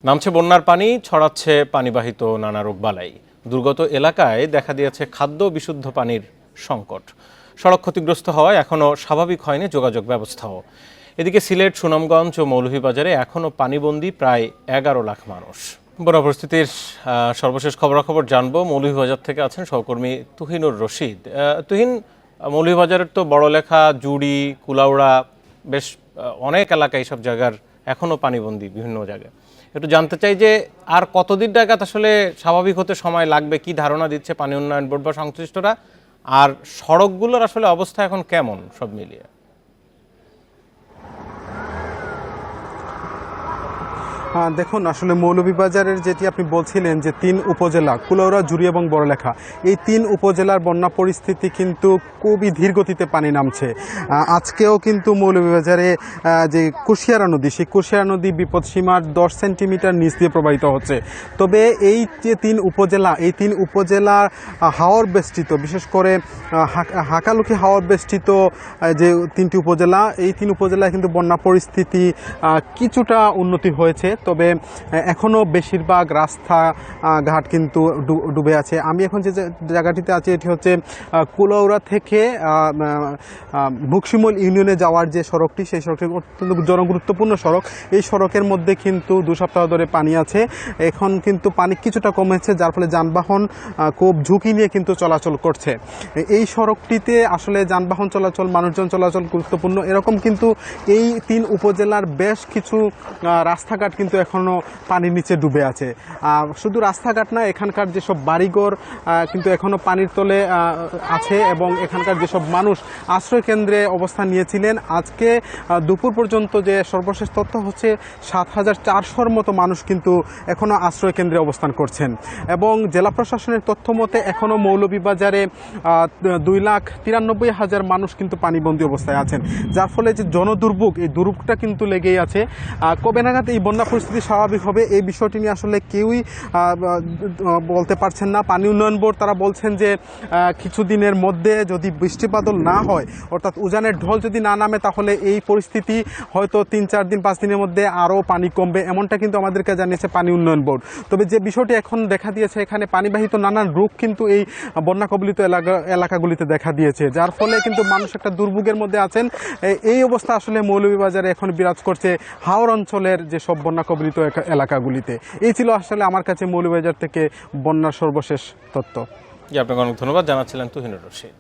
নামছে বন্যার পানি, ছড়াচ্ছে পানিবাহিত নানা রোগবালাই। দুর্গত এলাকায় দেখা দিয়েছে খাদ্য বিশুদ্ধ পানির সংকট। সড়ক ক্ষতিগ্রস্ত হওয়ায় এখনও স্বাভাবিক হয়নি যোগাযোগ ব্যবস্থাও। এদিকে সিলেট, সুনামগঞ্জ ও মৌলভীবাজারে এখনও পানিবন্দী প্রায় 11 লাখ মানুষ। বন্যা পরিস্থিতির সর্বশেষ খবরাখবর জানবো। মৌলভীবাজার থেকে আছেন সহকর্মী তুহিনুর রশিদ। তুহিন, মৌলভীবাজারের তো বড়লেখা, জুড়ি, কুলাউড়া, বেশ অনেক এলাকা, এইসব জায়গার এখনও পানিবন্দী বিভিন্ন জায়গায়। একটু জানতে চাই যে আর কতদিন নাগাদ আসলে স্বাভাবিক হতে সময় লাগবে, কি ধারণা দিচ্ছে পানি উন্নয়ন বোর্ড বা সংশ্লিষ্টরা, আর সড়কগুলোর আসলে অবস্থা এখন কেমন সব মিলিয়ে? দেখুন, আসলে মৌলভীবাজারের যেটি আপনি বলছিলেন যে 3 উপজেলা কুলাউড়া, জুড়ি এবং বড়লেখা, এই 3 উপজেলার বন্যা পরিস্থিতি কিন্তু খুবই ধীরগতিতে পানি নামছে। আজকেও কিন্তু মৌলভীবাজারে যে কুশিয়ারা নদী, সেই কুশিয়ারা নদী বিপদসীমার 10 সেন্টিমিটার নিচ দিয়ে প্রবাহিত হচ্ছে। তবে এই যে 3 উপজেলা, এই 3 উপজেলার হাওর বেষ্টিত, বিশেষ করে হাকালুকি হাওর বেষ্টিত যে 3টি উপজেলা, এই 3 উপজেলায় কিন্তু বন্যা পরিস্থিতি কিছুটা উন্নতি হয়েছে। তবে এখনও বেশিরভাগ রাস্তাঘাট কিন্তু ডুবে আছে। আমি এখন যে জায়গাটিতে আছি এটি হচ্ছে কুলাউড়া থেকে মুকসিমল ইউনিয়নে যাওয়ার যে সড়কটি, সেই সড়কটি অত্যন্ত জনগুরুত্বপূর্ণ সড়ক। এই সড়কের মধ্যে কিন্তু 2 সপ্তাহ ধরে পানি আছে। এখন কিন্তু পানি কিছুটা কমেছে, যার ফলে যানবাহন খুব ঝুঁকি নিয়ে কিন্তু চলাচল করছে। এই সড়কটিতে আসলে যানবাহন চলাচল, মানুষজন চলাচল গুরুত্বপূর্ণ। এরকম কিন্তু এই 3 উপজেলার বেশ কিছু রাস্তাঘাট কিন্তু এখনও পানির নিচে ডুবে আছে। শুধু রাস্তাঘাট না, এখানকার যেসব বাড়িঘর কিন্তু এখনও পানির তলে আছে, এবং এখানকার যেসব মানুষ আশ্রয় কেন্দ্রে অবস্থান নিয়েছিলেন, আজকে দুপুর পর্যন্ত যে সর্বশেষ তথ্য হচ্ছে 7,400-র মতো মানুষ কিন্তু এখনও আশ্রয় কেন্দ্রে অবস্থান করছেন। এবং জেলা প্রশাসনের তথ্য মতে এখনও মৌলভীবাজারে 2,93,000 মানুষ কিন্তু পানিবন্দী অবস্থায় আছেন, যার ফলে যে জনদুর্ভোগ, এই দুর্ভোগটা কিন্তু লেগেই আছে। কবে নাগাদ এই বন্যা পরিস্থিতি স্বাভাবিক হবে, এই বিষয়টি নিয়ে আসলে কেউই বলতে পারছেন না। পানি উন্নয়ন বোর্ড তারা বলছেন যে কিছুদিনের মধ্যে যদি বৃষ্টিপাতল না হয়, অর্থাৎ উজানের ঢল যদি না নামে, তাহলে এই পরিস্থিতি হয়তো 3-4 দিন 5 দিনের মধ্যে আরও পানি কমবে, এমনটা কিন্তু আমাদেরকে জানিয়েছে পানি উন্নয়ন বোর্ড। তবে যে বিষয়টি এখন দেখা দিয়েছে, এখানে পানিবাহিত নানান রোগ কিন্তু এই বন্যা কবলিত এলাকাগুলিতে দেখা দিয়েছে, যার ফলে কিন্তু মানুষ একটা দুর্ভোগের মধ্যে আছেন। এই অবস্থা আসলে মৌলভীবাজারে এখন বিরাজ করছে হাওর অঞ্চলের যে সব বন্যা কবলিত এলাকাগুলিতে। এই ছিল আসলে আমার কাছে মৌলভীবাজার থেকে বন্যার সর্বশেষ তথ্য। আপনাকে অনেক ধন্যবাদ জানাচ্ছিলেন তুহিনুর রশিদ।